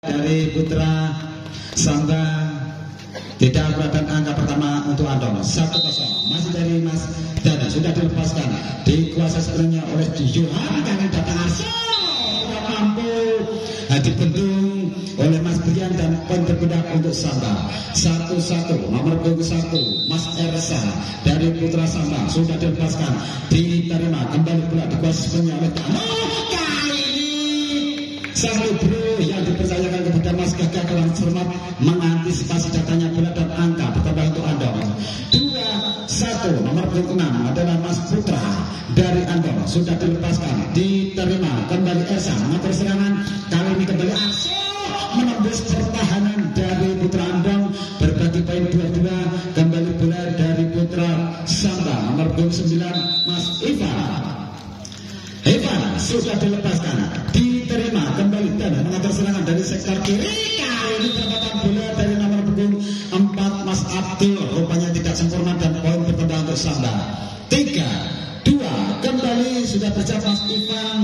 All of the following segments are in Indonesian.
dari Putra Samba tidak berada angka pertama untuk Andong 1-0. Masih dari Mas Dana sudah dilepaskan dikuasai sepenuhnya oleh Johan kali datang Arso tidak mampu dibendung oleh Mas Brian dan poin berpindah untuk Samba 1-1. Nomor punggung 1 Mas Ersa dari Putra Samba sudah dilepaskan diterima kembali pula dikuasai sepenuhnya oleh Tano. Kali ini sang libero yang dipercayakan kepada Mas Gagah dalam cermat mengantisipasi datanya bola dan angka bertambah untuk Andong 2-1. Nomor punggung 6 adalah Mas Putra dari Andong sudah dilepaskan diterima kembali Ersa mengatur serangan kali ini kembali Arso menembus pertahanan dari Putra Andong berbagi poin 2-2 kembali bola dari Putra Samba nomor punggung 9 Mas Ivan sudah dilepaskan diterima kembali dan mengatur serangan dari sektor kiri kali ini pendapatan bola dari nomor punggung 4 Mas Abdul rupanya tidak sempurna dan poin bertambah untuk Samba 3-2 kembali sudah tercapai Mas Ivan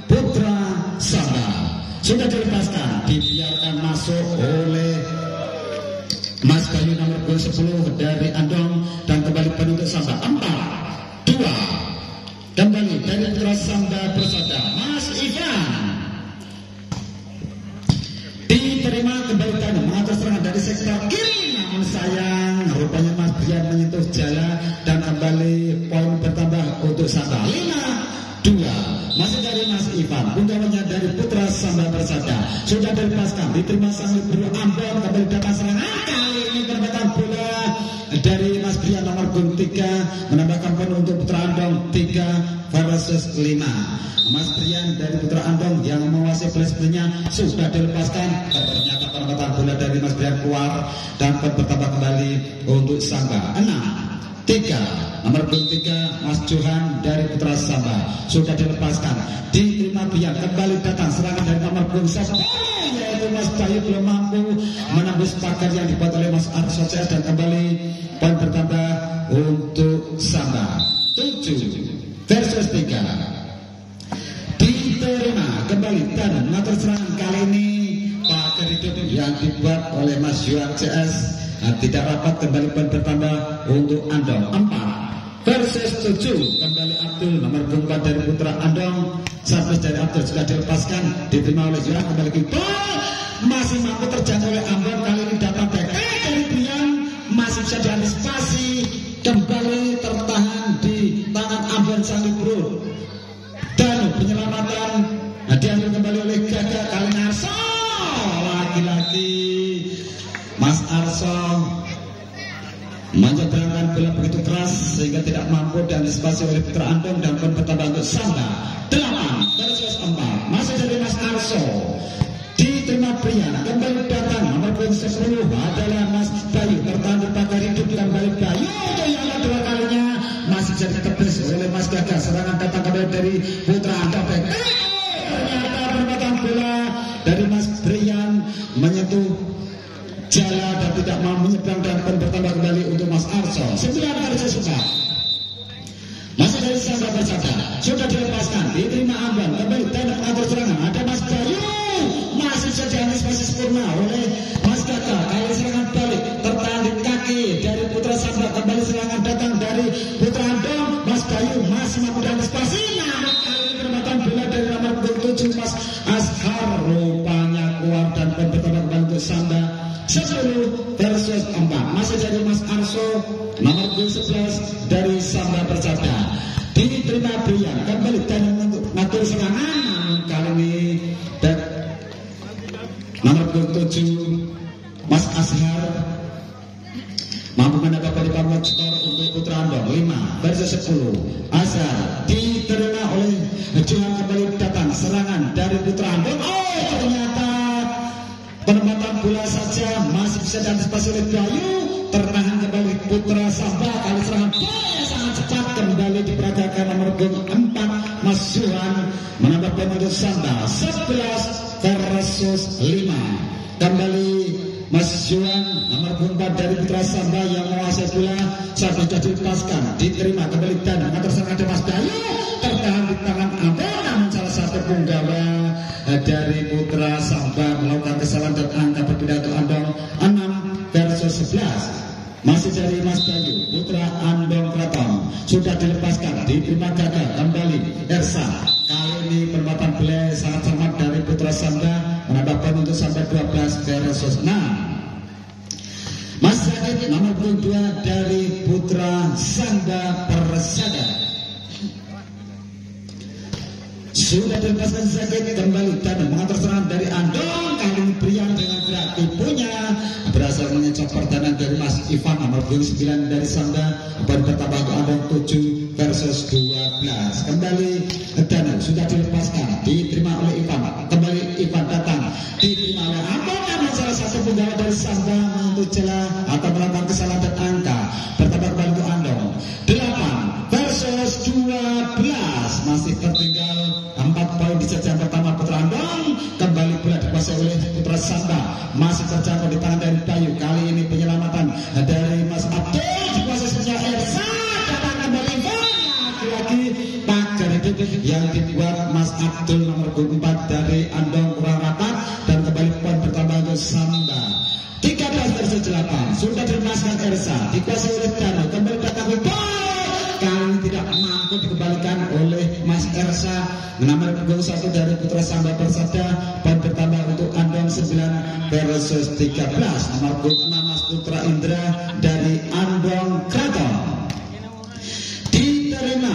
Putra Samba sudah dilepaskan dibiarkan masuk oleh Mas Bayu nomor punggung 10 dari Andong dan kembali poin untuk Samba 4-2 kembali dari Putra Samba bersada Mas Ivan diterima kembali dan mengatur serangan dari sektor kiri namun sayang rupanya Mas Brian menyentuh jala dan kembali poin bertambah untuk Samba 5-2 masih dari Mas Ivan punggawannya dari Putra Samba bersada sudah dilepaskan diterima sang libero Ambon kembali datang serangan kali ini pendapatan bola dari Mas Brian nomor punggung 3 menambahkan poin untuk Putra Andong 3-5. Mas Brian dari Putra Andong yang menguasai bola sebelumnya sudah dilepaskan ternyata pendapatan bola dari Mas Brian keluar dan poin bertambah kembali untuk Samba 6-3. Nomor punggung 3 Mas Johan dari Putra Samba sudah dilepaskan diterima Brian kembali datang serangan dari nomor punggung 1 yaitu Mas Bayu belum mampu menembus pagar yang dibuat oleh Mas Arso dan kembali poin bertambah untuk Samba 7-3 diterima kembali dan mengatur serangan kali ini pagar hidup yang dibuat oleh Mas Yuan CS tidak rapat kembali poin bertambah untuk Andong 4-7 kembali Abdul nomor 4 dari Putra Andong servis dari Abdul sudah dilepaskan diterima oleh Yuan kembali ke masih mampu terjangkau oleh Ambon kali ini datang back dari Brian masih bisa diantisipasi kembali tertahan di tangan Ambon sang libero dan penyelamatan diambil kembali oleh Gagah kali Arso lagi-lagi Mas Arso menyeberangkan bola begitu keras sehingga tidak mampu diantisipasi oleh Putra Andong dan pun bertambah untuk Samba 8-4 masih dari Mas Arso diterima Brian kembali datang nomor punggung 10 adalah Mas Bayu tertahan di pagar hidup kembali Bayu untuk yang kedua kalinya masih jadi tebis oleh Mas Gagah serangan datang kembali dari Putra Andong ternyata pendapatan bola dari Mas Brian menyentuh jala dan tidak mau menyeberang dan bertambah kembali untuk Mas Arso 9-4 masih dari Samba bersada sudah dilepaskan diterima Ambon kembali dan mengatur serangan ada Mas Bayu masih bisa diantisipasi sempurna oleh Mas Gagah kali serangan balik tertahan di kaki dari Putra Samba kembali serangan datang dari Putra Andong Mas Bayu masih mampu diantisipasi namun kali ini penempatan bola dari nomor 7 Mas Ashar rupanya keluar dan bertambah kembali untuk Samba 10-4 masih dari Mas Arso nomor 11 dari Samba bersada diterima Brian kembali dan mengatur serangan kali ini dan nomor 7 Mas Ashar mampu mendapat pelipan skor untuk Putra Andong 5-10 Ashar diterima oleh Johan kembali datang serangan dari Putra Andong ternyata penempatan bola saja masih bisa diantisipasi oleh Bayu tertahan kembali Putra Samba kali serangan bola sangat cepat kembali diperagakan nomor 4 Mas Johan menambah poin untuk Samba 11-5 kembali Mas Johan nomor 4 dari Putra Samba yang menguasai bola saat sudah dilepaskan diterima kembali dan mengatur serangan Mas Bayu tertahan di tangan Ambon namun salah satu punggawa dari Putra Samba melakukan kesalahan dan angka berpindah untuk Andong 6 versus 11. Masih dari Mas Bayu, Putra Andong Kraton sudah dilepaskan, diterima gagal kembali Ersa. Kali ini perempatan belai sangat cermat dari Putra Samba, menambah poin untuk sampai 12 versus 6. Mas Zakit nomor 2 dari Putra Samba Persada sudah dilepaskan. Zakit kembali dan mengatur serangan dari Andong. Kali ini Brian dengan gerak tipunya berhasil mengecok pertahanan dari Mas Ivan nomor 9 dari Samba. Poin bertambah untuk Andong 7 versus 12. Kembali Danu sudah dilepaskan, diterima oleh Ivan. Kembali Ivan datang, diterima oleh Andong. Namun salah satu penggawa dari Samba untuk celah atau melakukan kesalahan dan angka bertambah kembali untuk Andong 8 versus 12. Masih tertinggal 4 poin di jajaran pertama Putra Andong. Kembali bola dikuasai oleh Putra Samba, masih terjangkau di tangan dari Bayu. Kali ini penyelamatan dari Mas Abdul dikuasai punya Ersa. Datang kembali lagi pagar hidup yang dibuat Mas Abdul nomor 4 dari Andong kurang rapat dan kembali poin bertambah untuk Samba 13 versus 8. Sudah dilepaskan Ersa, dikuasai oleh Danu. Kembali datang kali tidak mampu dikembalikan oleh Mas Ersa. Menambah gol 1 dari Putra Samba Persada. Poin bertambah untuk Andong 9 versus 13. Nomor 6 Mas Putra Indra dari Andong Kraton diterima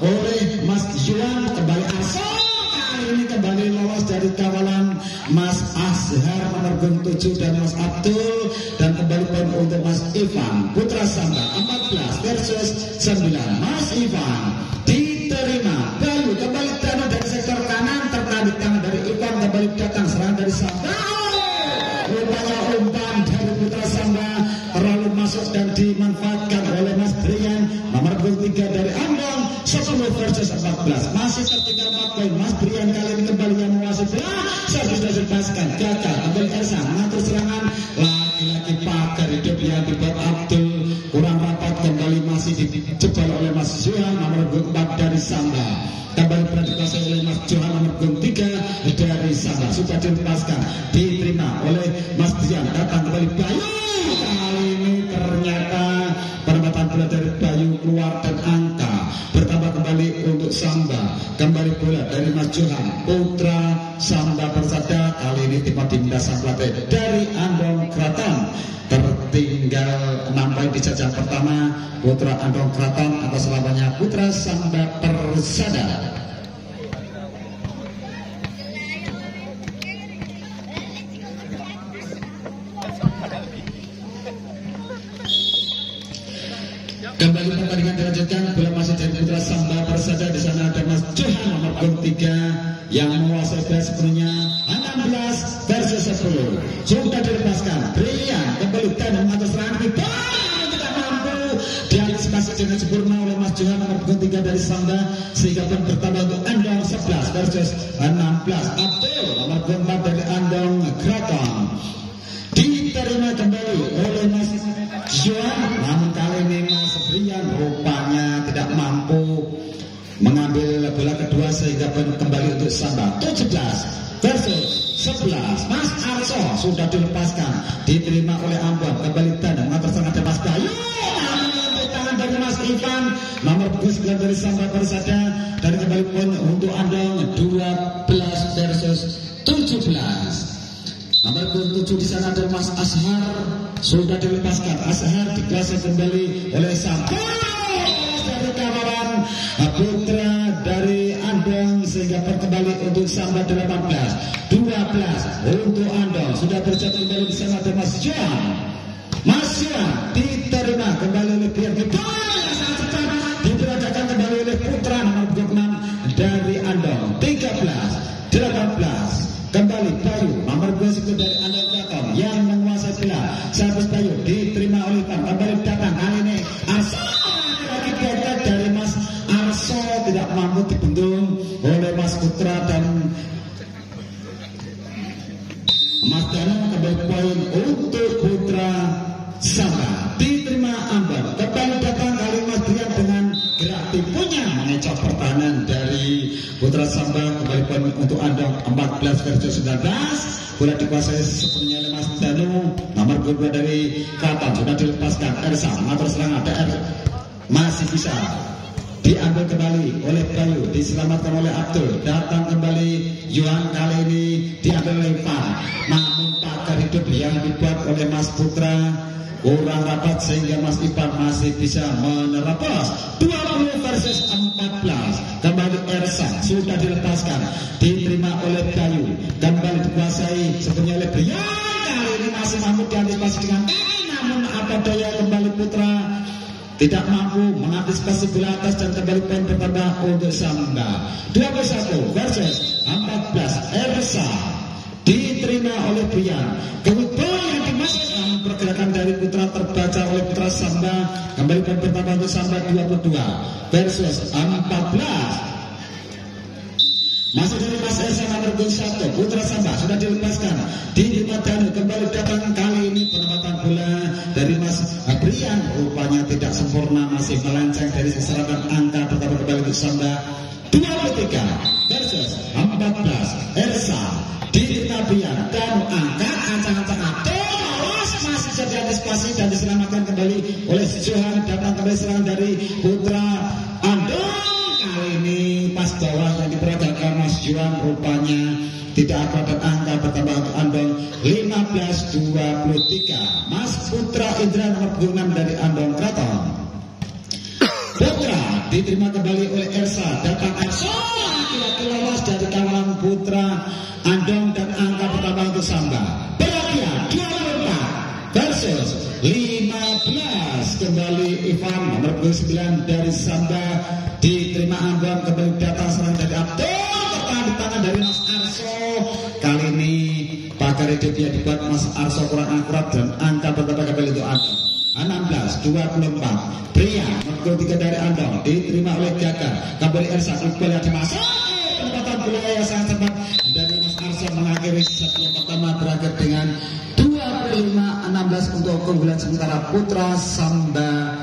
oleh Mas Yuan. Kembali Arso, kali ini kembali lolos dari kawalan Mas Azhar nomor 7 dan Mas Abdul. Dan kembali poin untuk Mas Ivan. Putra Samba 14 versus 9. Mas Ivan diterima. Bayu kembali Danu dari sektor kanan, tertarik tangan dari Ivan. Kembali datang serangan dari Samba. Rupanya umpan dari Putra Samba terlalu masuk dan dimanfaatkan oleh Mas Brian nomor 3 dari Andong. 10 versus 14. Masih tertinggal 4 poin. Mas Brian kali ini kembali yang menguasai bola. Saya sudah dilepaskan, gagal. Kembali Ersa mengatur serangan. Lagi-lagi pagar hidup yang dibuat Abdul kurang rapat. Kembali masih dijebol oleh Mas Johan nomor 4 dari Samba. Kembali dikuasai oleh Mas Johan nomor 3 dari Samba. Sudah dilepaskan, diterima oleh Mas Brian. Datang kembali Bayu. Kali ini ternyata perempatan bola dari Bayu keluar dan angka bertambah kembali untuk Samba. Kembali bola dari Mas Johan. Putra Samba Persada kali ini tim diminta sang pelatih dari Andong Kraton. Tertinggal 6 poin di jajaran pertama Putra Andong Kraton atau selamanya Putra Samba Persada. Kembali pertandingan dilanjutkan, bola masih dari Putra Samba Persada. Di sana ada Mas Johan nomor 3 yang menguasai bola sepenuhnya 16 versus 10. Sudah dilepaskan. Brian kembali dan mengatur serangan kita tidak mampu diantisipasi dengan sempurna oleh Mas Johan nomor 3 dari Samba, sehingga pun bertambah untuk Andong 11 versus 16. Abdul nomor 4 dari Andong Kraton diterima kembali oleh Mas Johan. Namun kali ini Mas Brian rupanya tidak mampu mengambil bola kedua, sehingga kembali untuk Samba 17 versus 11. Mas Arso sudah dilepaskan, diterima oleh Ambon. Kembali dan mengatur serangan Mas Bayu. Namun tangan dari Mas Ivan nomor 9 dari Samba Persada. Dan kembali poin untuk Andong 12 versus 17. Nomor 7 di sana ada Mas Azhar sudah dilepaskan. Azhar dikuasai kembali oleh Samba dari kawalan Putra dari Andong, sehingga kembali untuk Samba 18 12 untuk Andong. Sudah terjadi kembali di sana ada Mas Johan. Mas Johan diterima kembali oleh Brian. Diberadakan kembali oleh Putra nomor 6 dari Andong 13-18. Kembali Bayu nomor 2 dari Andong Kraton yang menguasai bola. Servis Bayu diterima oleh Ivan. Kembali datang kali ini Arso. Lagi gagal dari Mas Arso, tidak mampu dibendung oleh Mas Putra dan Mas Danu. Kembali poin untuk Putra Samba diterima Ambon. Kembali datang kali Mas Brian dengan gerak tipunya mengecok pertahanan dari Putra Samba. Kembali poin untuk Andong 14 versus 19. Bola dikuasai sepenuhnya oleh Mas Danu. Nomor 22 dari Kraton sudah dilepaskan. Ersa mengatur serangan. DR masih bisa diambil kembali oleh Bayu, diselamatkan oleh Abdul. Datang kembali Yuan, kali ini diambil oleh Pak. Namun pagar hidup yang dibuat oleh Mas Putra kurang rapat sehingga Mas Ipan masih bisa menerobos. 20 versus 14. Kembali Ersa sudah dilepaskan, diterima oleh Bayu, kembali dikuasai sepenuhnya oleh Brian. Kali ini masih mampu diantisipasi dengan kaki, namun apa daya kembali Putra tidak mampu mengantisipasi bola atas dan kembali poin bertambah untuk Samba. 21 versus 14. Ersa diterima oleh Brian. Kemudian yang dimasukkan pergerakan dari Putra terbaca oleh Putra Samba. Kembali poin bertambah untuk Samba. 22 versus 14. Masuk dari Mas Ersa nomor 21. Putra Samba sudah dilepaskan, diterima Danu, kembali datang. Kali ini penempatan bola dari Mas Brian rupanya tidak sempurna, masih melenceng dari sasaran angka pertama. Kembali untuk Samba. 23 versus 14. Ersa diterima Brian, Danu angkat, ancang-ancang aduh, masih jadi antisipasi dan diselamatkan kembali oleh Johan. Datang kembali serangan dari Putra Andong. Kali ini pas bawah yang diperagakan Mas Johan rupanya tidak akan dan angka bertambah untuk Andong. 15-23. Mas Putra Indra nomor 26 dari Andong Kraton. Putra diterima kembali oleh Ersa. Datang Ersa laki-laki lolos dari kawalan Putra Andong dan angka bertambah untuk Samba. Berakhir 24 versus 15. Kembali Ivan nomor 29 dari Samba, diterima Andong, kembali datang serang dari Abdul, tertahan di tangan dari Mas Arso. Kali ini pagar hidup yang dibuat Mas Arso kurang akurat dan angka bertambah kembali untuk Andong. 16-24. Pria nomor 3 dari Andong diterima oleh Gagar. Kembali Ersa, Iqbal yang dimasuk. Penempatan bola yang sangat cepat dari Mas Arso mengakhiri set yang pertama berakhir dengan 25-16 untuk keunggulan sementara Putra Samba